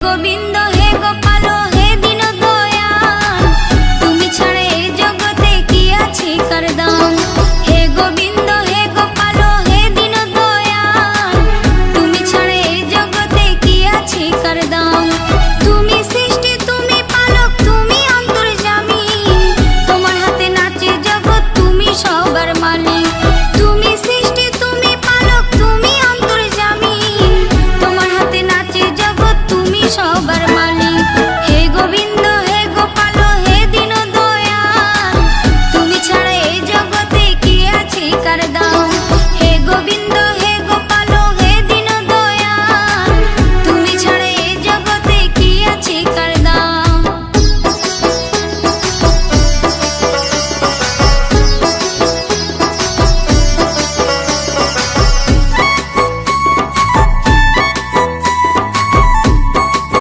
গোবিন্দ হে গোপাল হে দীন দয়াল, তুমি ছাড়া এই জগতে কি আছে কার দাম। হে গোবিন্দ হে গোপাল হে দীন দয়াল, তুমি ছাড়া এই জগতে কি আছে কার দাম। তুমি